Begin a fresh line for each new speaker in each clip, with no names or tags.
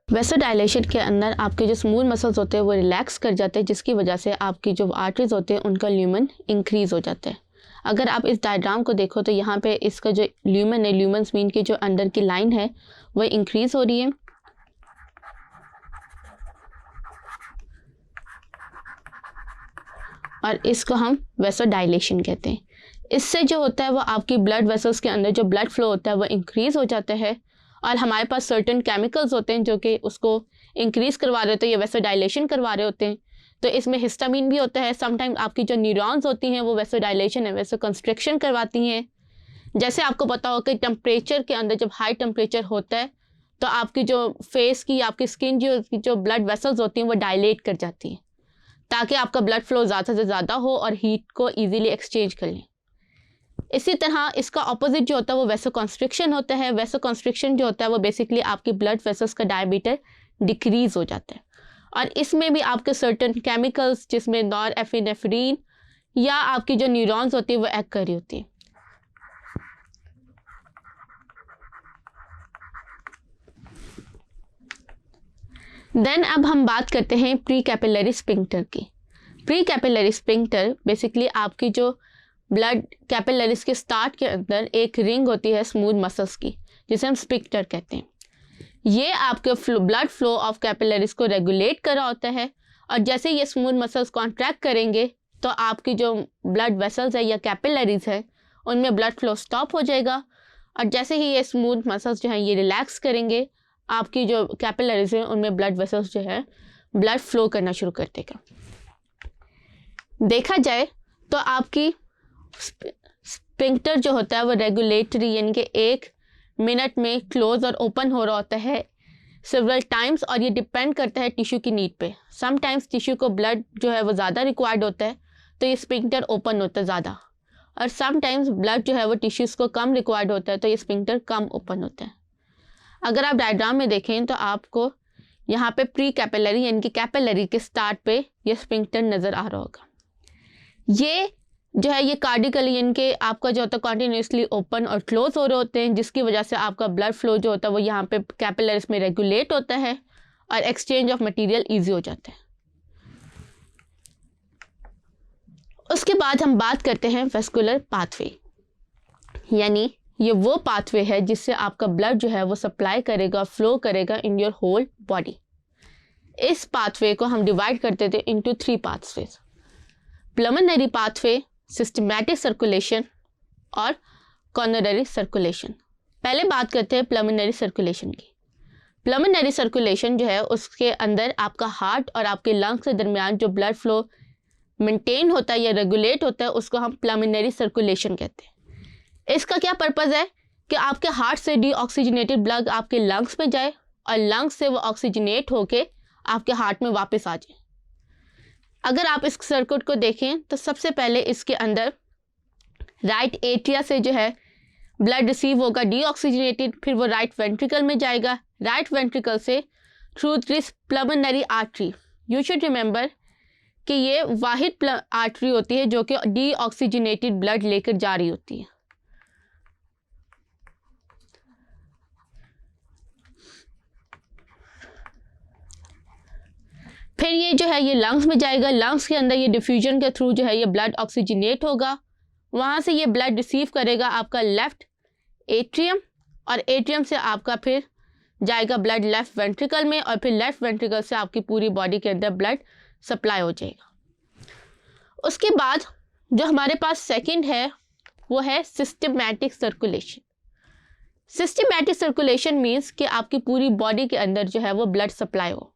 Vasodilation के अंदर आपके जो स्मूथ मसल्स होते हैं वो रिलैक्स कर जाते हैं, जिसकी वजह से आपकी जो आर्टरीज होते हैं उनका ल्यूमन इंक्रीज हो जाता है। अगर आप इस डायग्राम को देखो तो यहाँ पे इसका जो ल्यूमन है, ल्यूमन मीन की जो अंदर की लाइन है वो इंक्रीज हो रही है। और इसको हम वेसोडाइलेशन कहते हैं। इससे जो होता है वो आपकी ब्लड वेसल्स के अंदर जो ब्लड फ्लो होता है वो इंक्रीज हो जाता है, और हमारे पास सर्टेन केमिकल्स होते हैं जो कि उसको इंक्रीज करवा रहे होते हैं, ये वेसोडाइलेशन करवा रहे होते हैं। तो इसमें हिस्टामिन भी होता है। समटाइम आपकी जो न्यूरॉन्स होती हैं वो वेसोडाइलेशन है वेसो कंस्ट्रिक्शन करवाती हैं। जैसे आपको पता हो कि टेम्परेचर के अंदर जब हाई टेम्परेचर होता है तो आपकी जो फेस की आपकी स्किन जो ब्लड वेसल्स होती हैं वो डायलेट कर जाती हैं, ताकि आपका ब्लड फ्लो ज़्यादा से ज़्यादा हो और हीट को ईजीली एक्सचेंज कर लें। इसी तरह इसका ऑपोजिट जो होता है वो वेसो कंस्ट्रिक्शन होता है। वेसो कंस्ट्रिक्शन जो होता है वो बेसिकली आपकी ब्लड वेसल्स का डायमीटर डिक्रीज हो जाता है, और इसमें भी आपके सर्टेन केमिकल्स जिसमें नॉरएपिनेफ्रिन या आपकी जो न्यूरॉन्स होती है वो एक्ट कर रही होती है। देन अब हम बात करते हैं प्री कैपिलरी स्फिंक्टर की। प्री कैपिलरी स्फिंक्टर बेसिकली आपकी जो ब्लड कैपिलरीज के स्टार्ट के अंदर एक रिंग होती है स्मूथ मसल्स की, जिसे हम स्फिंक्टर कहते हैं। ये आपके ब्लड फ्लो ऑफ कैपिलरीज को रेगुलेट कर रहा होता है, और जैसे ये स्मूथ मसल्स कॉन्ट्रैक्ट करेंगे तो आपकी जो ब्लड वेसल्स है या कैपिलरीज है उनमें ब्लड फ्लो स्टॉप हो जाएगा, और जैसे ही ये स्मूथ मसल्स जो हैं ये रिलैक्स करेंगे आपकी जो कैपिलरीज है उनमें ब्लड वेसल्स जो है ब्लड फ्लो करना शुरू कर देगा। देखा जाए तो आपकी स्फिंक्टर जो होता है वो रेगुलेटरी यानी कि 1 मिनट में क्लोज और ओपन हो रहा होता है सेवरल टाइम्स, और ये डिपेंड करता है टिश्यू की नीड पे। सम टाइम्स टिश्यू को ब्लड जो है वो ज़्यादा रिक्वायर्ड होता है तो ये स्फिंक्टर ओपन होता है ज़्यादा, और सम टाइम्स ब्लड जो है वो टिश्यूज़ को कम रिक्वायर्ड होता है तो ये स्फिंक्टर कम ओपन होता है। अगर आप डायग्राम में देखें तो आपको यहाँ पे प्री कैपिलरी यानी कि कैपिलरी के स्टार्ट पे ये स्फिंक्टर नज़र आ रहा होगा। ये जो है ये कार्डिकली यानी कि आपका जो होता है कॉन्टीन्यूसली ओपन और क्लोज हो रहे होते हैं, जिसकी वजह से आपका ब्लड फ्लो जो होता है वो यहाँ पे कैपिलरीज में रेगुलेट होता है और एक्सचेंज ऑफ मटेरियल इजी हो जाता है। उसके बाद हम बात करते हैं वेस्कुलर पाथवे, यानी ये वो पाथवे है जिससे आपका ब्लड जो है वो सप्लाई करेगा, फ्लो करेगा इन योर होल बॉडी। इस पाथवे को हम डिवाइड करते थे into 3 pathways: pulmonary pathway, systematic circulation और कॉर्नरी सर्कुलेशन। पहले बात करते हैं पल्मोनरी सर्कुलेशन की। पल्मोनरी सर्कुलेशन जो है उसके अंदर आपका हार्ट और आपके लंग्स के दरमियान जो ब्लड फ्लो मेंटेन होता है या रेगुलेट होता है उसको हम पल्मोनरी सर्कुलेशन कहते हैं। इसका क्या पर्पज़ है कि आपके हार्ट से डीऑक्सीजनेटेड ब्लड आपके लंग्स में जाए और लंग्स से वो ऑक्सीजनेट होके आपके हार्ट में वापस आ जाए। अगर आप इस सर्किट को देखें तो सबसे पहले इसके अंदर राइट एट्रिया से जो है ब्लड रिसीव होगा डीऑक्सीजनेटेड, फिर वो राइट वेंट्रिकल में जाएगा, राइट वेंट्रिकल से through this pulmonary artery. You should remember कि ये वाहिद आर्टरी होती है जो कि डीऑक्सीजनेटेड ब्लड लेकर जा रही होती है। फिर ये जो है ये लंग्स में जाएगा, लंग्स के अंदर ये डिफ्यूजन के थ्रू जो है ये ब्लड ऑक्सीजनेट होगा, वहाँ से ये ब्लड रिसीव करेगा आपका लेफ्ट एट्रियम, और एट्रियम से आपका फिर जाएगा ब्लड लेफ्ट वेंट्रिकल में, और फिर लेफ्ट वेंट्रिकल से आपकी पूरी बॉडी के अंदर ब्लड सप्लाई हो जाएगा। उसके बाद जो हमारे पास सेकंड है वो है systematic circulation. Systematic circulation means कि आपकी पूरी बॉडी के अंदर जो है वो ब्लड सप्लाई हो,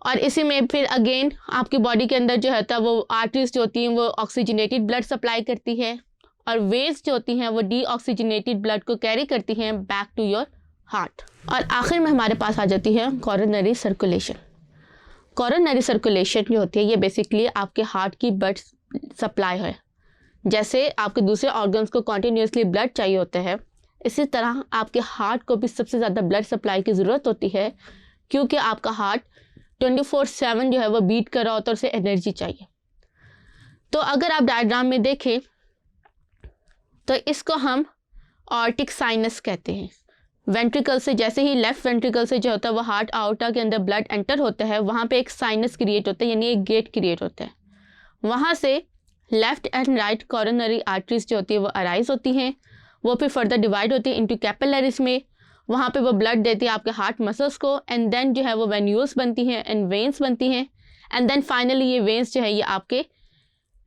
और इसी में फिर अगेन आपकी बॉडी के अंदर जो होता है वो आर्टरीज जो होती हैं वो ऑक्सीजनेटेड ब्लड सप्लाई करती है, और वेव्स जो होती हैं वो डीऑक्सीजनेटेड ब्लड को कैरी करती हैं बैक टू योर हार्ट। और आखिर में हमारे पास आ जाती है कॉरोनरी सर्कुलेशन। कॉरोनरी सर्कुलेशन जो होती है ये बेसिकली आपके हार्ट की ब्लड सप्लाई है। जैसे आपके दूसरे ऑर्गन्स को कॉन्टीन्यूसली ब्लड चाहिए होता है, इसी तरह आपके हार्ट को भी सबसे ज़्यादा ब्लड सप्लाई की ज़रूरत होती है, क्योंकि आपका हार्ट 24/7 जो है वो बीट कर रहा होता है और उसे एनर्जी चाहिए। तो अगर आप डायग्राम में देखें तो इसको हम ऑर्टिक साइनस कहते हैं। वेंट्रिकल से, जैसे ही लेफ्ट वेंट्रिकल से जो होता है वो हार्ट आउटा के अंदर ब्लड एंटर होता है, वहाँ पे एक साइनस क्रिएट होता है, यानी एक गेट क्रिएट होता है। वहाँ से left and right coronary arteries जो होती है वो अराइज होती हैं, वो फिर फर्दर डिवाइड होती है इनटू कैपिलरीज में, वहाँ पे वो ब्लड देती है आपके हार्ट मसल्स को, एंड देन जो है वो वेन्यूल्स बनती हैं एंड वेन्स बनती हैं, एंड देन फाइनली ये वेन्स जो है ये आपके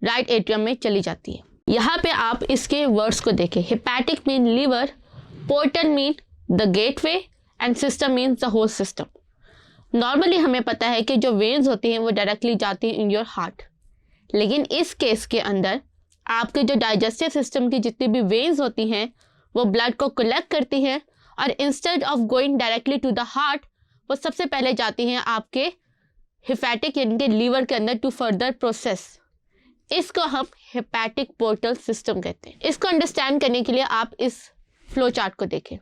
राइट एट्रियम में चली जाती है। यहाँ पे आप इसके वर्ड्स को देखें, hepatic mean liver, portal mean the gateway, and system means the whole system. Normally हमें पता है कि जो वेन्स होती हैं वो डायरेक्टली जाती हैं इन योर हार्ट, लेकिन इस केस के अंदर आपके जो डाइजेस्टिव सिस्टम की जितनी भी वेन्स होती हैं वो ब्लड को कलेक्ट करती हैं, और instead of going directly to the heart वो सबसे पहले जाती हैं आपके हेपेटिक यानी कि लीवर के अंदर टू फर्दर प्रोसेस। इसको हम हेपेटिक पोर्टल सिस्टम कहते हैं। इसको अंडरस्टैंड करने के लिए आप इस फ्लो चार्ट को देखें।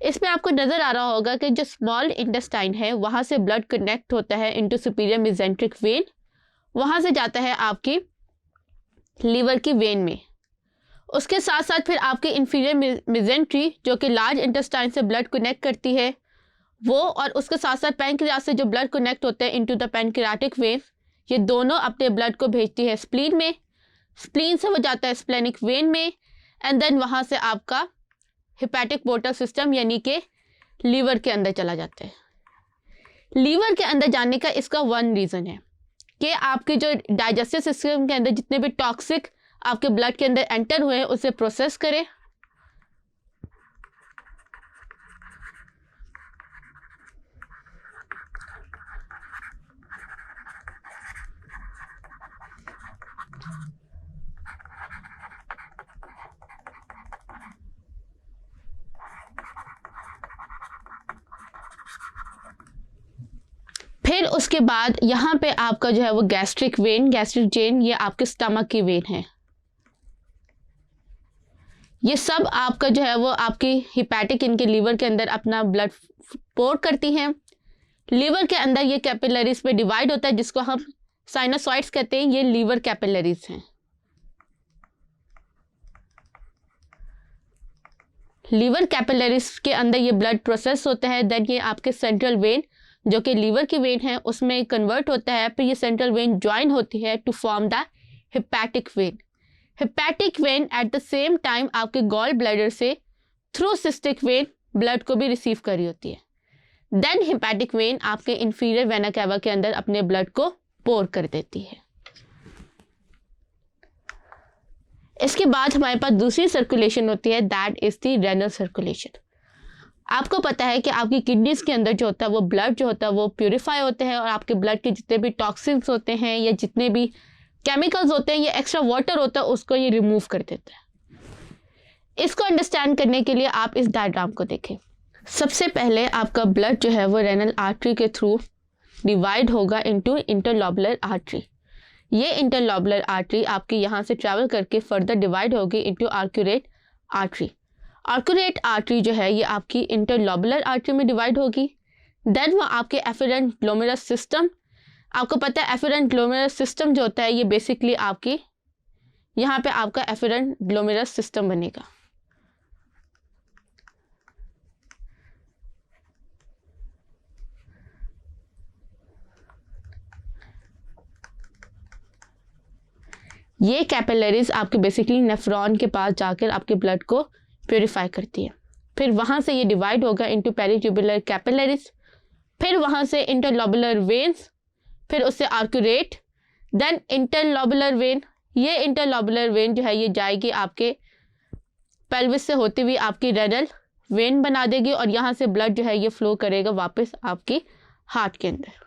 इसमें आपको नज़र आ रहा होगा कि जो स्मॉल इंटेस्टाइन है वहाँ से ब्लड कनेक्ट होता है इनटू सुपीरियर मेसेंट्रिक वेन, वहाँ से जाता है आपकी लीवर की वेन में। उसके साथ साथ फिर आपकी इंफीरियर मेसेंट्री जो कि लार्ज इंटेस्टाइन से ब्लड कनेक्ट करती है वो, और उसके साथ साथ पैनक्रियास से जो ब्लड कनेक्ट होते हैं इनटू द पैनक्रियाटिक वेव, ये दोनों अपने ब्लड को भेजती है स्प्लीन में, स्प्लीन से वो जाता है स्प्लेनिक वेन में, एंड देन वहाँ से आपका हेपेटिक पोर्टल सिस्टम यानी कि लीवर के अंदर चला जाता है। लीवर के अंदर जाने का इसका वन रीज़न है कि आपके जो डाइजेस्टिव सिस्टम के अंदर जितने भी टॉक्सिक आपके ब्लड के अंदर एंटर हुए हैं उसे प्रोसेस करें, फिर उसके बाद यहाँ पे आपका जो है वो गैस्ट्रिक वेन, गैस्ट्रिक चेन, ये आपके स्टमक की वेन है। ये सब आपका जो है वो आपकी हिपैटिक इनके लीवर के अंदर अपना ब्लड पोर करती हैं। लीवर के अंदर ये कैपिलरीज पे डिवाइड होता है जिसको हम साइनोसॉइड्स कहते हैं, ये लीवर कैपिलरीज हैं। लीवर कैपिलरीज के अंदर ये ब्लड प्रोसेस होता है, देन ये आपके सेंट्रल वेन जो कि लीवर की वेन है उसमें कन्वर्ट होता है, फिर ये सेंट्रल वेन ज्वाइन होती है to form the hepatic vein. Hepatic vein at the same time आपके गॉल ब्लैडर से थ्रू सिस्टिक वेन ब्लड को भी रिसीव कर रही होती है। देन हेपेटिक वेन आपके इंफीरियर वेना कैवा के अंदर अपने ब्लड को पोर कर देती है। इसके बाद हमारे पास दूसरी सर्कुलेशन होती है, that is the renal circulation. आपको पता है कि आपकी किडनीज के अंदर जो होता है वो ब्लड जो होता है वो प्यूरिफाई होते हैं, और आपके ब्लड के जितने भी टॉक्सिन्स होते हैं या जितने भी केमिकल्स होते हैं या एक्स्ट्रा वाटर होता है उसको ये रिमूव कर देता है। इसको अंडरस्टैंड करने के लिए आप इस डायग्राम को देखें। सबसे पहले आपका ब्लड जो है वो रेनल आर्टरी के थ्रू डिवाइड होगा इनटू इंटरलोबुलर आर्टरी। ये इंटरलोबुलर आर्टरी आपकी यहाँ से ट्रैवल करके फर्दर डिवाइड होगी इनटू आर्क्यूरेट आर्टरी। आर्क्यूरेट आर्टरी जो है ये आपकी इंटरलोबुलर आर्टरी में डिवाइड होगी। देन वो आपके एफेरेंट ग्लोमेरुलस सिस्टम, आपको पता है एफेरेंट ग्लोमेरुलस सिस्टम जो होता है ये बेसिकली आपकी यहाँ पे आपका एफेरेंट ग्लोमेरुलस सिस्टम बनेगा। ये कैपिलरीज आपके बेसिकली नेफ्रॉन के पास जाकर आपके ब्लड को प्योरीफाई करती है। फिर वहाँ से ये डिवाइड होगा इनटू पेरिट्यूबुलर कैपिलरीज, फिर वहाँ से इंटरलोबुलर वेन्स, फिर उससे आर्क्यूरेट, देन इंटरलोबुलर वेन। ये इंटरलोबुलर वेन जो है ये जाएगी आपके पेल्विस से होती हुई आपकी रेनल वेन बना देगी, और यहाँ से ब्लड जो है ये फ्लो करेगा वापस आपकी हार्ट के अंदर।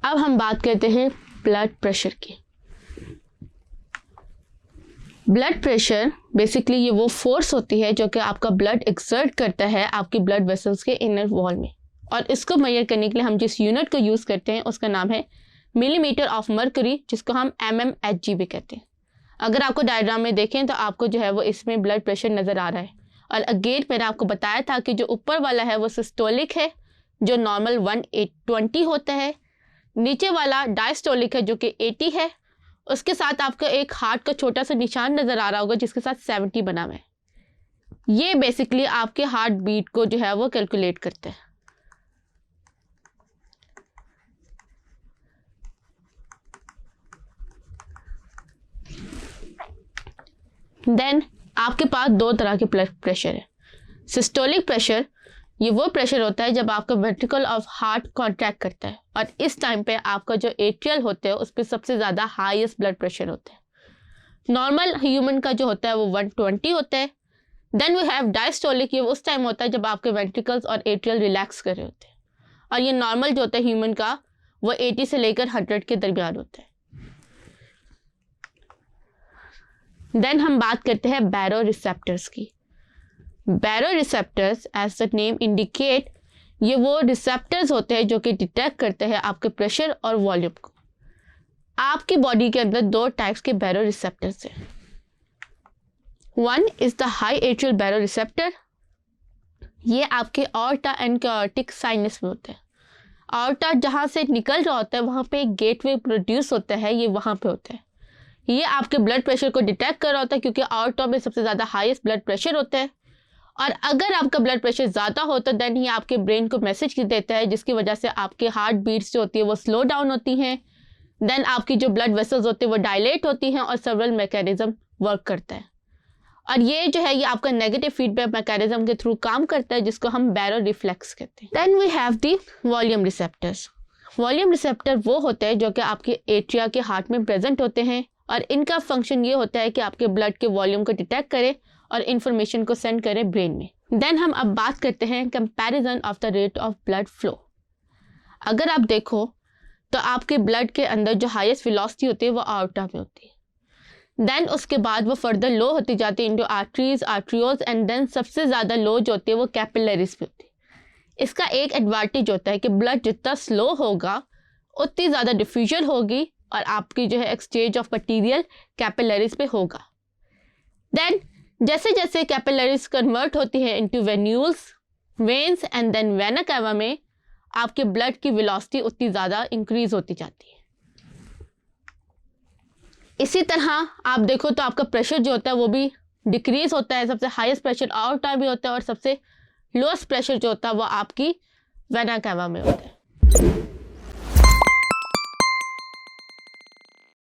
अब हम बात करते हैं ब्लड प्रेशर की। ब्लड प्रेशर बेसिकली ये वो फोर्स होती है जो कि आपका ब्लड एक्सर्ट करता है आपकी ब्लड वेसल्स के इनर वॉल में, और इसको मेजर करने के लिए हम जिस यूनिट को यूज़ करते हैं उसका नाम है मिलीमीटर ऑफ मर्करी, जिसको हम mmHg भी कहते हैं। अगर आपको डायग्राम में देखें तो आपको जो है वो इसमें ब्लड प्रेशर नज़र आ रहा है। और अगेन मैंने आपको बताया था कि जो ऊपर वाला है वो सिस्टोलिक है, जो नॉर्मल 120 होता है। नीचे वाला डायस्टोलिक है जो कि 80 है, उसके साथ आपको एक हार्ट का छोटा सा निशान नज़र आ रहा होगा जिसके साथ 70 बना हुआ है। ये बेसिकली आपके हार्ट बीट को जो है वो कैलकुलेट करते हैं। देन आपके पास दो तरह के ब्लड प्रेशर है। सिस्टोलिक प्रेशर, ये वो प्रेशर होता है जब आपका वेंट्रिकल ऑफ हार्ट कॉन्ट्रैक्ट करता है और इस टाइम पे आपका जो एट्रियल होता है उस पर सबसे ज़्यादा हाईएस्ट ब्लड प्रेशर होता है। नॉर्मल ह्यूमन का जो होता है वो 120 होता है। देन वी हैव डायस्टोलिक, ये उस टाइम होता है जब आपके वेंट्रिकल्स और एट्रियल रिलैक्स कर रहे होते हैं, और ये नॉर्मल जो होता है ह्यूमन का वो 80 से लेकर 100 के दरमियान होता है। देन हम बात करते हैं बैरो रिसेप्टर्स की। Baroreceptors as the name indicate, ये वो रिसेप्टर्स होते हैं जो कि डिटेक्ट करते हैं आपके प्रेशर और वॉल्यूम को। आपकी बॉडी के अंदर दो टाइप्स के बैरो रिसेप्टर्स हैं। One is the high atrial baroreceptor, ये आपके ऑर्टा एंड कार्टिक साइनस में होते हैं। ऑर्टा जहाँ से निकल रहा होता है वहाँ पे एक गेटवे प्रोड्यूस होता है, ये वहाँ पे होता है। ये आपके ब्लड प्रेशर को डिटेक्ट कर रहा होता है क्योंकि ऑर्टा में सबसे ज़्यादा हाईएस्ट ब्लड प्रेशर होता है, और अगर आपका ब्लड प्रेशर ज़्यादा हो तो देन ही आपके ब्रेन को मैसेज देता है, जिसकी वजह से आपके हार्ट बीट्स जो होती है वो स्लो डाउन होती हैं। देन आपकी जो ब्लड वेसल्स होती है वो डायलेट होती हैं और सेवरल मैकेनिज्म वर्क करता है, और ये जो है ये आपका नेगेटिव फीडबैक मैकेनिज्म के थ्रू काम करता है, जिसको हम बैरो रिफ्लेक्स कहते हैं। Then we have the volume receptors. Volume receptor वो होते हैं जो कि आपके एट्रिया के हार्ट में प्रेजेंट होते हैं, और इनका फंक्शन ये होता है कि आपके ब्लड के वॉल्यूम को डिटेक्ट करें और इंफॉर्मेशन को सेंड करें ब्रेन में। देन हम अब बात करते हैं comparison of the rate of blood flow. अगर आप देखो तो आपके ब्लड के अंदर जो हाईएस्ट वेलोसिटी होती है वो आर्टा में होती है। देन उसके बाद वो फर्दर लो होती जाती है into arteries, arterioles, and then सबसे ज़्यादा लो जो होती है वो कैपिलरीज में होती है। इसका एक एडवांटेज होता है कि ब्लड जितना स्लो होगा उतनी ज़्यादा डिफ्यूजन होगी और आपकी जो है एक्सचेंज ऑफ मटीरियल कैपिलरीज पे होगा। देन जैसे जैसे कैपिलरीज कन्वर्ट होती है into venules, veins and then vena cava में आपके ब्लड की वेलोसिटी उतनी ज़्यादा इंक्रीज होती जाती है। इसी तरह आप देखो तो आपका प्रेशर जो होता है वो भी डिक्रीज होता है। सबसे हाईएस्ट प्रेशर आर्टा में होता है और सबसे लोएस्ट प्रेशर जो होता है वो आपकी वेना कैवा में होता है।